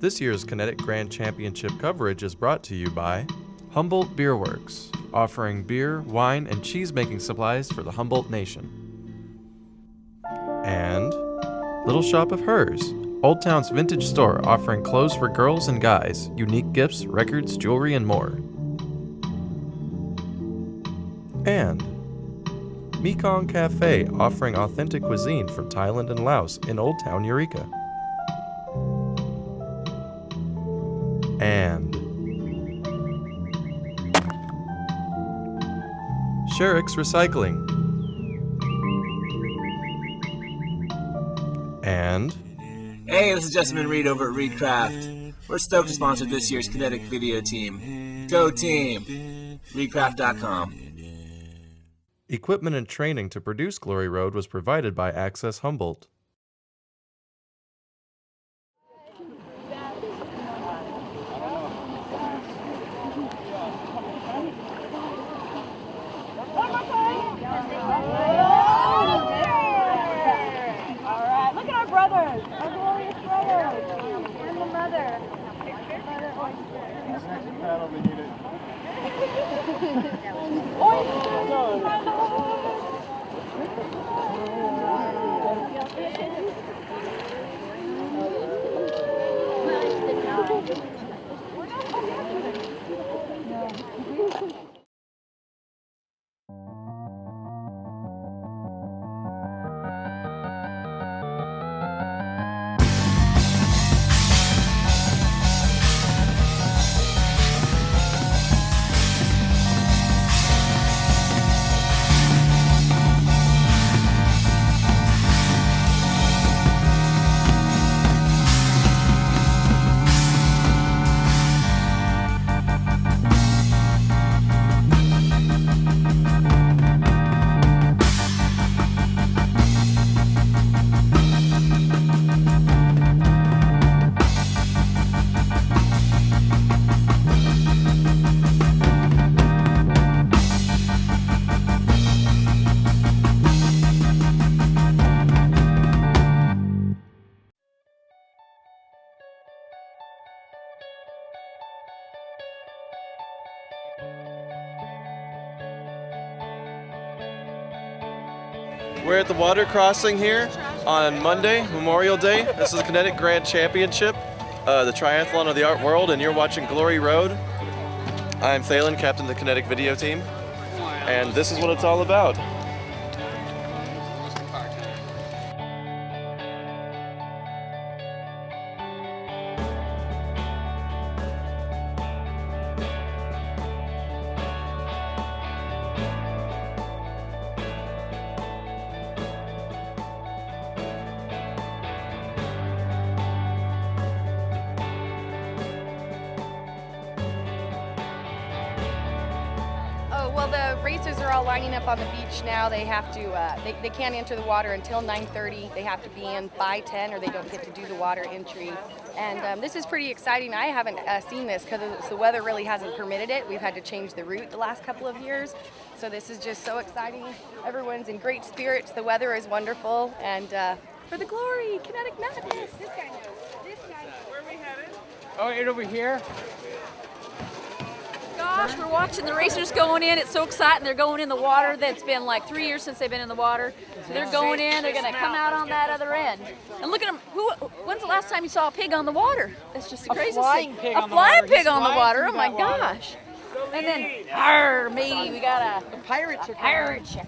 This year's Kinetic Grand Championship coverage is brought to you by Humboldt Beer Works, offering beer, wine, and cheese-making supplies for the Humboldt Nation. And Little Shop of Hers, Old Town's vintage store offering clothes for girls and guys, unique gifts, records, jewelry, and more. And Mekong Cafe, offering authentic cuisine from Thailand and Laos in Old Town Eureka. And Sherrick's Recycling. And hey, this is Justin Reed over at Reedcraft. We're stoked to sponsor this year's Kinetic video team. Go team! Reedcraft.com. equipment and training to produce Glory Road was provided by Access Humboldt. Look at our brothers, our glorious brothers, and the mother Oyster. Paddle, we need it. Oyster, my We're at the water crossing here on Monday, Memorial Day. This is the Kinetic Grand Championship, the triathlon of the art world, and you're watching Glory Road. I'm Thalen, captain of the Kinetic video team, and this is what it's all about. Well, the racers are all lining up on the beach now. They have to, they can't enter the water until 9:30. They have to be in by 10 or they don't get to do the water entry. And this is pretty exciting. I haven't seen this because the weather really hasn't permitted it. We've had to change the route the last couple of years. So this is just so exciting. Everyone's in great spirits. The weather is wonderful. And for the glory, Kinetic Madness. This guy knows. This guy knows. Where are we headed? Oh, right over here. Gosh, we're watching the racers going in. It's so exciting. They're going in the water. That's been like 3 years since they've been in the water. So they're going in. They're going to come out on that other end. And look at them. When's the last time you saw a pig on the water? That's just the craziest thing. A flying pig on the water. Oh my gosh. And then, arr, matey, we got a Pirates are pirate ship.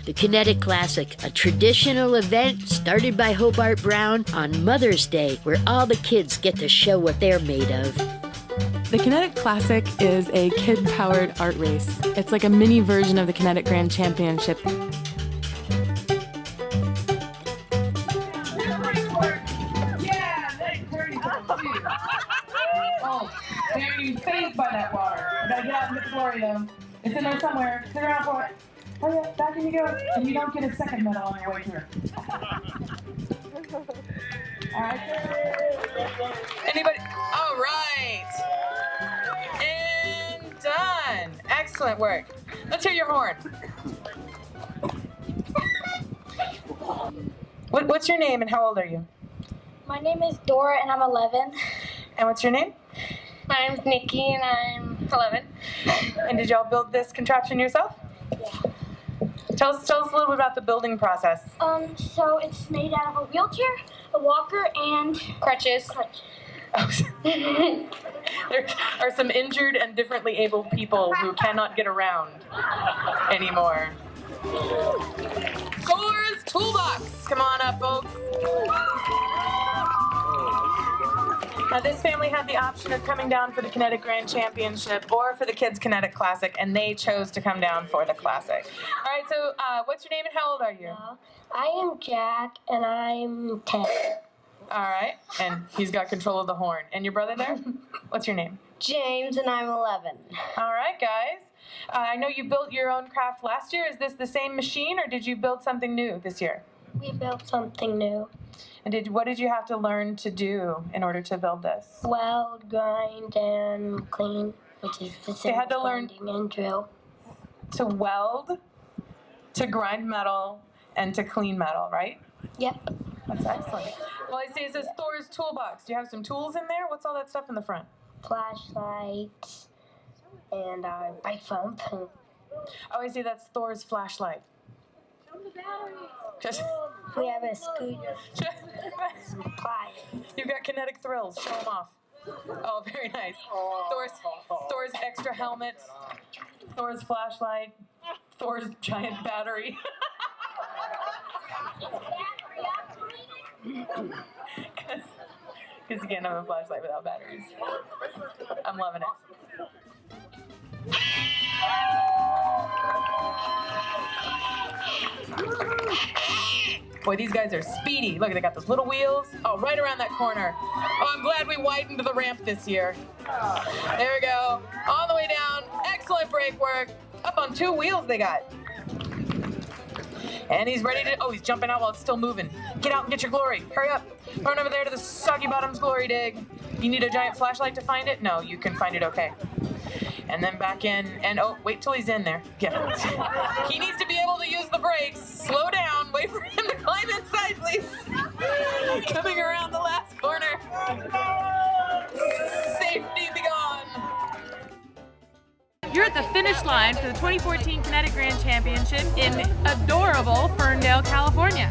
the Kinetic Classic, a traditional event started by Hobart Brown on Mother's Day, where all the kids get to show what they're made of. The Kinetic Classic is a kid-powered art race. It's like a mini version of the Kinetic Grand Championship. Oh, very phased by that water. I gotta get out and get the glory though. It's in there somewhere. Sit around for it. Hurry up, back in you go. And you don't get a second medal on your way through. Alright. Anybody? All right. And done. Excellent work. Let's hear your horn. What's your name and how old are you? My name is Dora and I'm 11. And what's your name? My name's Nikki and I'm 11. And did y'all build this contraption yourself? Yeah. Tell us a little bit about the building process. So it's made out of a wheelchair, a walker, and Crutches. There are some injured and differently abled people who cannot get around anymore. Scores Toolbox. Come on up, folks. Now, this family had the option of coming down for the Kinetic Grand Championship or for the Kids Kinetic Classic, and they chose to come down for the Classic. All right, so what's your name and how old are you? I am Jack and I'm 10. All right, and he's got control of the horn. And your brother there? What's your name? James and I'm 11. All right, guys. I know you built your own craft last year. Is this the same machine, or did you build something new this year? We built something new. And what did you have to learn to do in order to build this? Weld, grind, and clean, which is the same They had to as learn grinding and drill. to weld, to grind metal, and to clean metal, right? Yep. That's excellent. Well, I see it says Thor's Toolbox. Do you have some tools in there? What's all that stuff in the front? Flashlights and our bike phone. Oh, I see. That's Thor's flashlight. We have a scooter. You've got Kinetic Thrills. Show them off. Oh, very nice. Thor's extra helmet. Thor's flashlight. Thor's giant battery. Because you can't have a flashlight without batteries. I'm loving it. Boy, these guys are speedy. Look, they got those little wheels. Oh, right around that corner. Oh, I'm glad we widened the ramp this year. There we go. All the way down. Excellent brake work. Up on 2 wheels they got. And he's ready to, he's jumping out while it's still moving. Get out and get your glory. Hurry up. Run over there to the Soggy Bottoms glory dig. You need a giant flashlight to find it? No, you can find it okay. And then back in, and wait till he's in there. Yeah. He needs to be able to use the brakes. Slow down. Wait for him to climb inside, please. Coming around the last corner. Safety be gone. You're at the finish line for the 2014 Kinetic Grand Championship in adorable Ferndale, California.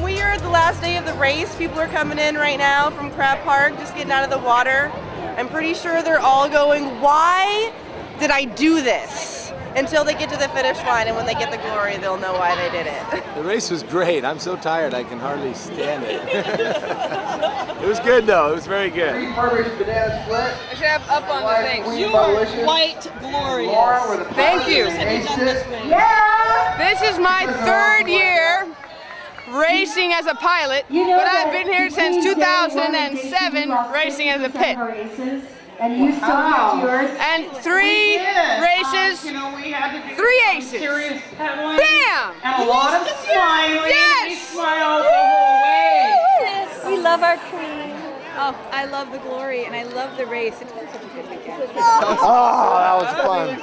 We are at the last day of the race. People are coming in right now from Crab Park, just getting out of the water. I'm pretty sure they're all going, why did I do this? Until they get to the finish line, and when they get the glory, they'll know why they did it. The race was great. I'm so tired I can hardly stand it. It was good though. It was very good. I should have up on the thing. You are quite glorious. Thank you. Yeah. This is my 3rd year racing as a pilot, but I've been here since 2007 racing as a pit. And you still get yours. And 3 races, 3 aces. Bam! And a lot of smiling. Yes! We smiled the whole way. Yes. We love our queen. Oh, I love the glory and I love the race. It's been such a good weekend. Oh, that was fun.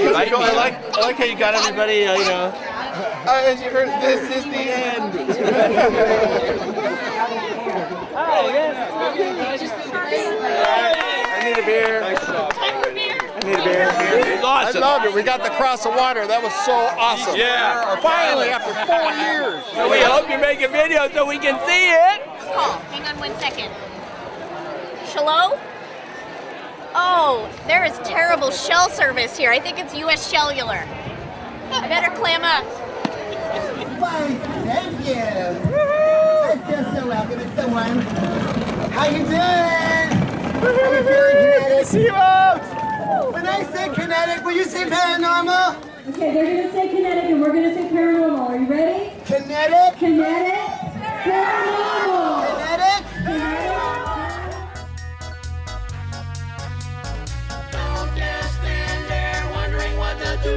I like how you got everybody, As you heard, this is the end. I need a beer. I need a beer. awesome. I loved it. We got to cross the water. That was so awesome. Yeah. Finally, after 4 years. So we hope you make a video so we can see it. Call. Hang on 1 second. Hello? Oh, there is terrible shell service here. I think it's U.S. Cellular. I better clam up. Fine, thank you. I feel so welcome to someone. How you doing? How you feeling, Kinetic? See you out. When I say Kinetic, will you say paranormal? Okay, they're going to say kinetic and we're going to say paranormal. Are you ready? Kinetic. Kinetic. Paranormal. Kinetic. Don't just stand there wondering what to do.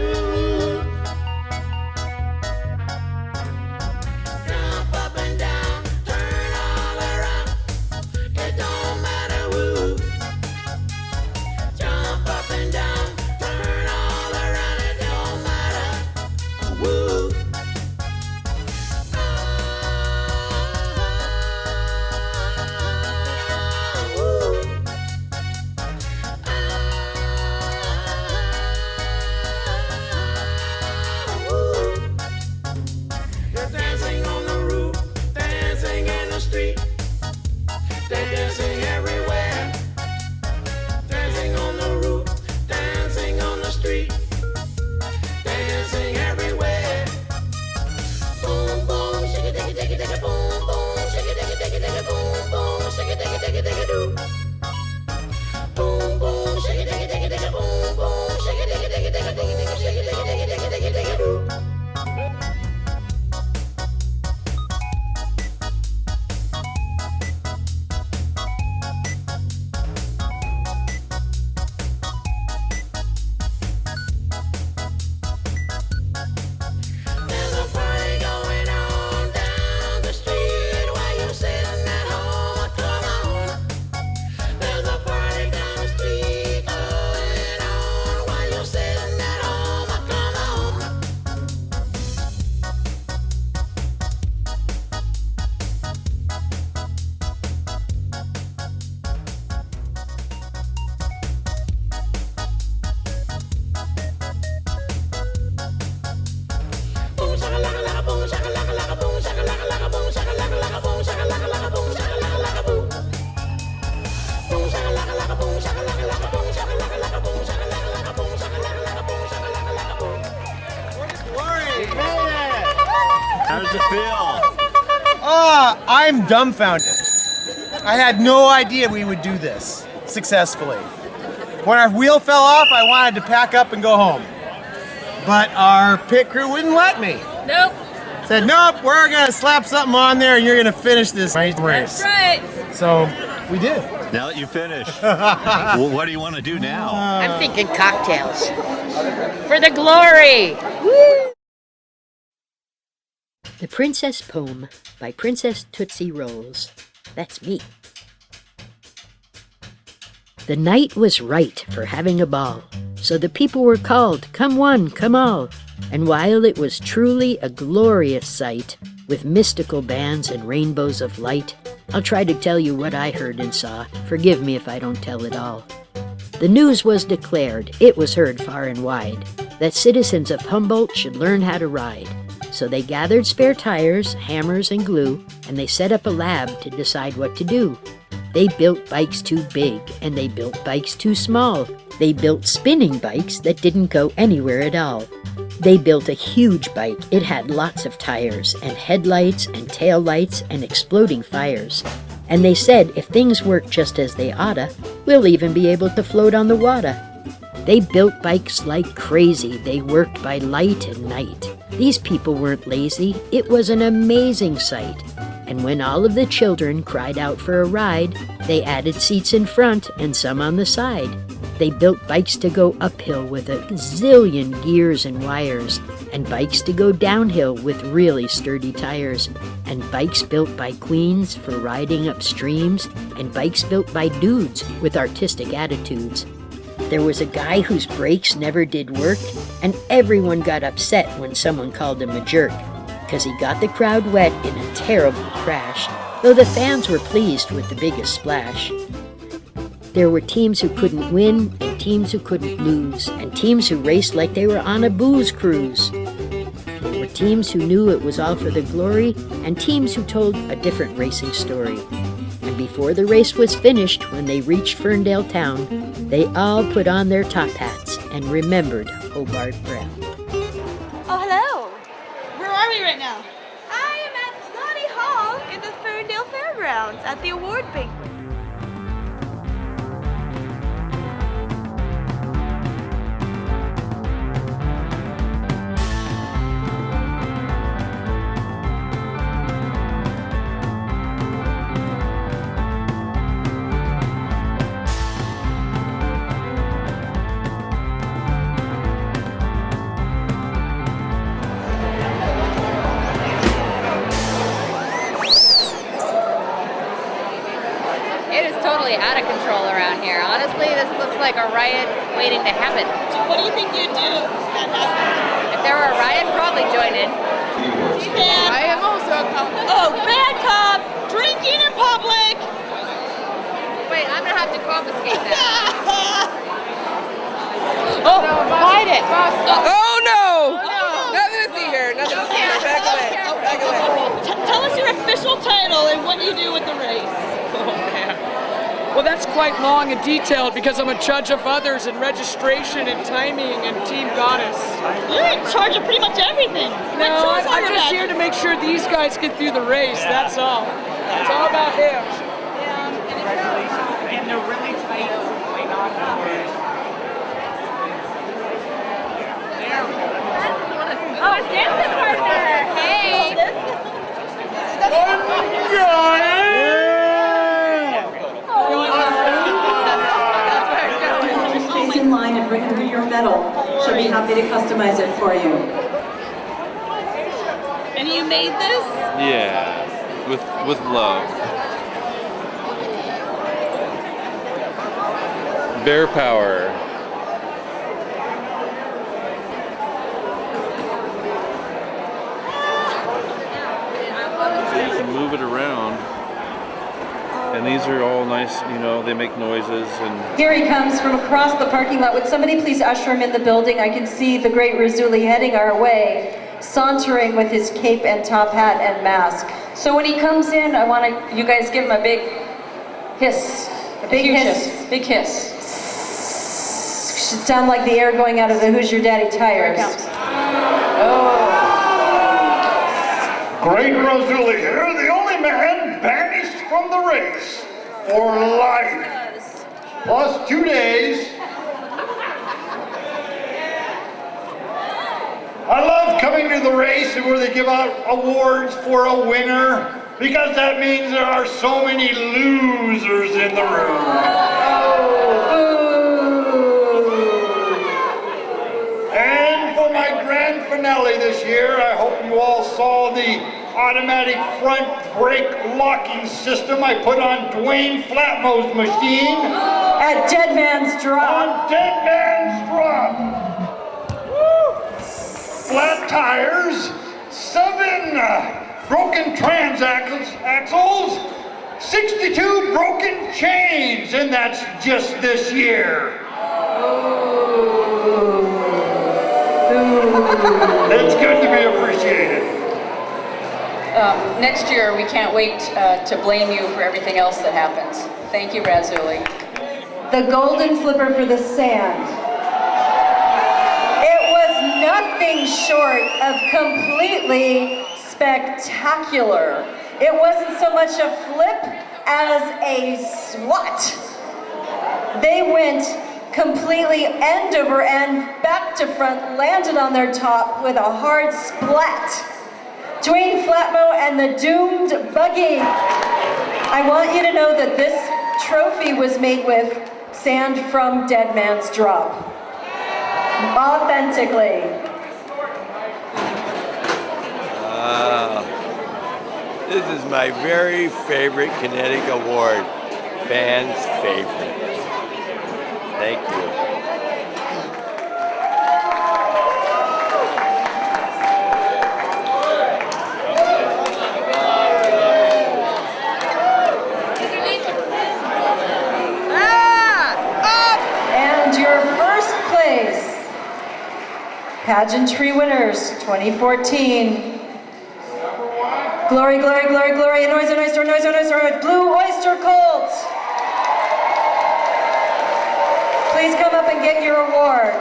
Jump up and down, turn all around. It don't matter who. Jump up and down, turn all around. It don't matter who. They're dancing on the roof, dancing in the street. They're dancing everywhere. Dancing on the roof, dancing on the street. Dancing everywhere. Boom, boom, shake it, take it, take it, take it, boom, boom, shake it, take it, take it, take it, boom, boom, shake it, take it, take it, take it, do. Boom, boom, shake it, take it, take it, take it, boom, boom, shake it, take it, take it, take it, take it, take it, shake it, take it, take it, take it, take it, take it, do. There's a party going on down the street while you're sitting at home. Come on. There's a party down the street going on while you're sitting at home. Come on. Boom shakalaka laka boom shakalaka laka boom shakalaka laka boom shakalaka laka boom shakalaka laka boom shakalaka laka boom. Boom shakalaka laka boom shakalaka laka boom shakalaka laka boom shakalaka laka boom shakalaka laka boom shakalaka laka boom. How does it feel? I'm dumbfounded. I had no idea we would do this successfully. When our wheel fell off, I wanted to pack up and go home. But our pit crew wouldn't let me. Nope. Said, nope, we're gonna slap something on there and you're gonna finish this race. That's right. So we did. Now that you finish, well, what do you want to do now? I'm thinking cocktails. For the glory! The Princess Poem by Princess Tootsie Rolls. That's me. The night was right for having a ball, so the people were called, come one, come all. And while it was truly a glorious sight, with mystical bands and rainbows of light, I'll try to tell you what I heard and saw. Forgive me if I don't tell it all. The news was declared, it was heard far and wide, that citizens of Humboldt should learn how to ride. So they gathered spare tires, hammers, and glue, and they set up a lab to decide what to do. They built bikes too big, and they built bikes too small. They built spinning bikes that didn't go anywhere at all. They built a huge bike. It had lots of tires, and headlights, and taillights, and exploding fires. And they said if things work just as they oughta, we'll even be able to float on the water. They built bikes like crazy. They worked by light and night. These people weren't lazy. It was an amazing sight. And when all of the children cried out for a ride, they added seats in front and some on the side. They built bikes to go uphill with a zillion gears and wires, and bikes to go downhill with really sturdy tires, and bikes built by queens for riding up streams, and bikes built by dudes with artistic attitudes. There was a guy whose brakes never did work, and everyone got upset when someone called him a jerk, 'cause he got the crowd wet in a terrible crash, though the fans were pleased with the biggest splash. There were teams who couldn't win and teams who couldn't lose, and teams who raced like they were on a booze cruise. There were teams who knew it was all for the glory, and teams who told a different racing story. And before the race was finished, when they reached Ferndale town, they all put on their top hats and remembered Hobart Brett. Oh, hello. Where are we right now? I am at Lottie Hall in the Ferndale Fairgrounds at the award banquet. Out of control around here. Honestly, this looks like a riot waiting to happen. What do you think you'd do if that happened? If there were a riot, probably join in. I am also a cop. Oh, bad cop! Drinking in public! Wait, I'm gonna have to confiscate that. Oh, hide it! Oh no! Nothing to see here. Nothing to see here. Back away. Back away. Tell us your official title and what you do with the race. Well, that's quite long and detailed because I'm a judge of others and registration and timing and team goddess. You're in charge of pretty much everything. No, I'm just here to make sure these guys get through the race, that's all. It's all about him. And they're really tight. Oh, dancing partner! Hey! Place in line and bring her your medal. She'll be happy to customize it for you. And you made this? Yeah, with love. Bear power. So you can move it around. And these are all nice, you know, they make noises and... Here he comes from across the parking lot. Would somebody please usher him in the building? I can see the great Rizzulli heading our way, sauntering with his cape and top hat and mask. So when he comes in, I want you guys give him a big hiss. A big hiss. Big hiss. Should sound like the air going out of the Who's Your Daddy tires. Oh. Great Rizzulli here, the only man banished from the race for life, plus 2 days. I love coming to the race where they give out awards for a winner, because that means there are so many losers in the room. And for my grand finale this year, I hope you all saw the automatic front brake locking system I put on Dwayne Flatmo's machine. At Dead Man's Drop. On Dead Man's Drop. Flat tires, 7 broken axles, 62 broken chains, and that's just this year. It's good to be appreciated. Next year, we can't wait to blame you for everything else that happens. Thank you, Rizzulli. The golden flipper for the sand. It was nothing short of completely spectacular. It wasn't so much a flip as a swat. They went completely end over end, back to front, landed on their top with a hard splat. Dwayne Flatmo and the doomed Buggy. I want you to know that this trophy was made with sand from Dead Man's Drop. Authentically. This is my very favorite Kinetic Award. Fans' favorite. Thank you. And your Pageantry winners 2014. Glory, glory, glory, glory, and Oyster, Oyster, Oyster, Oyster, Blue Oyster Colt. Please come up and get your award.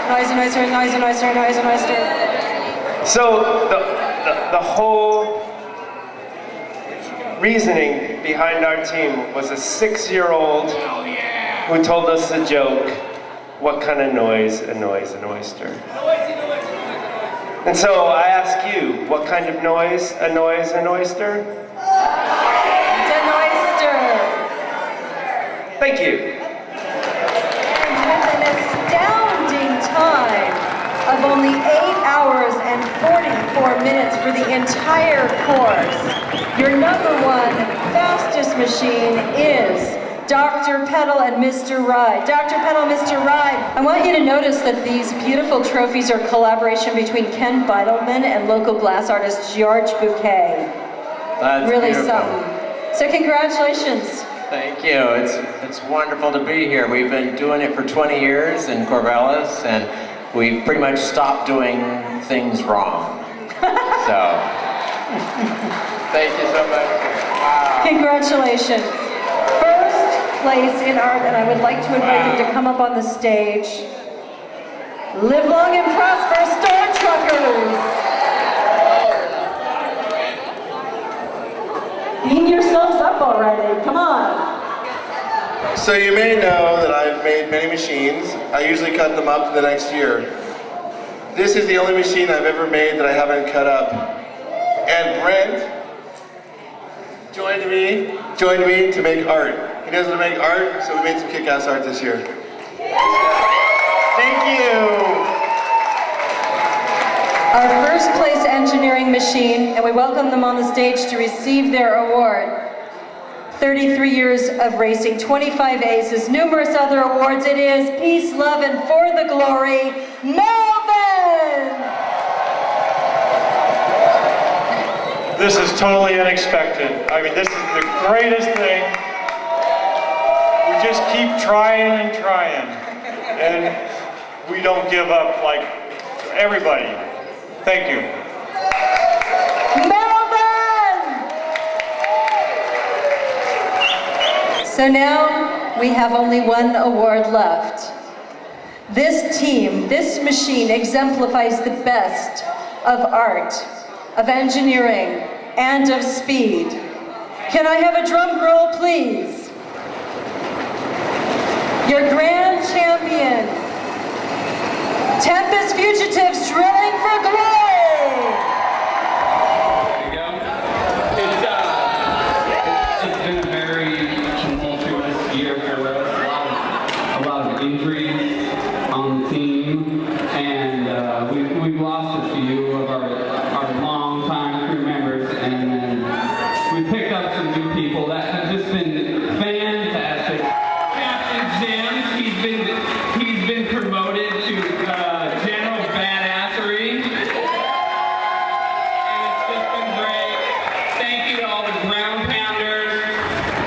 Oyster, Oyster, Oyster, Oyster, Oyster, Oyster. So the whole reasoning behind our team was a 6-year-old who told us a joke, what kind of noise annoys an oyster? And so I ask you, what kind of noise annoys an oyster? It's an oyster. Thank you. And with an astounding time of only 8 hours and 44 minutes for the entire course, your number one fastest machine is Dr. Petal and Mr. Ride. Dr. Petal and Mr. Ride, I want you to notice that these beautiful trophies are a collaboration between Ken Beidelman and local glass artist George Bouquet. That's really beautiful. something. So congratulations. Thank you. It's wonderful to be here. We've been doing it for 20 years in Corvallis, and we've pretty much stopped doing things wrong. So, thank you so much. Wow. Congratulations. First place in art, and I would like to invite them to come up on the stage. Live long and prosper, Star Truckers! Beam yourselves up already, come on. So you may know that I've made many machines. I usually cut them up the next year. This is the only machine I've ever made that I haven't cut up. And Brent joined me to make art. He knows how to make art, so we made some kick-ass art this year. Thank you. Our first place engineering machine, and we welcome them on the stage to receive their award. 33 years of racing, 25 aces, numerous other awards. It is Peace, Love, and For the Glory, Melvin! This is totally unexpected. I mean, this is the greatest thing. We just keep trying and trying. And we don't give up like everybody. Thank you. Melvin! So now we have only one award left. This team, this machine exemplifies the best of art, of engineering, and of speed. Can I have a drum roll, please? Your grand champion, Tempus Fugitives, Drilling for Glory! It's been a very tumultuous year for us. A lot of injuries on the team, and we've lost a few of our long-time crew members, and then we picked up some new people that have just been fantastic. Captain Jim, he's been promoted to General Badassery, and it's just been great. Thank you to all the ground pounders,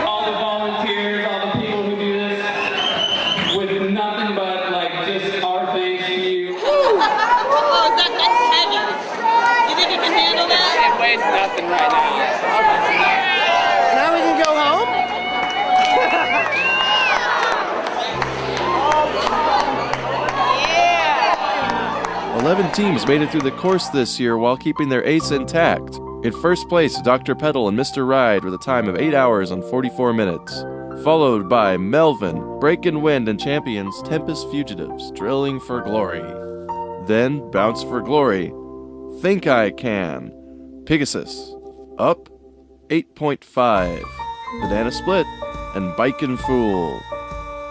all the volunteers, all the people who do this with nothing but like just our thanks to you. Oh, that's heavy. You think you can handle that? It weighs nothing right now. Now we can go home? 11 teams made it through the course this year while keeping their ace intact. In first place, Dr. Petal and Mr. Ride with a time of 8 hours and 44 minutes. Followed by Melvin, Break and Wind, and champions Tempus Fugitives, Drilling for Glory. Then Bounce for Glory, Think I Can, Pegasus, Up, 8.5, Banana Split, and Bike and Fool.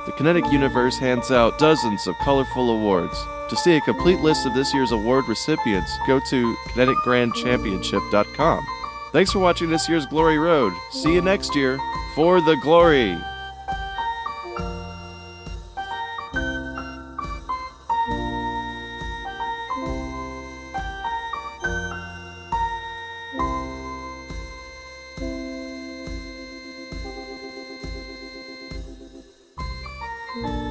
The Kinetic universe hands out dozens of colorful awards. To see a complete list of this year's award recipients, go to kineticgrandchampionship.com. Thanks for watching this year's Glory Road. See you next year for the glory! Thank you.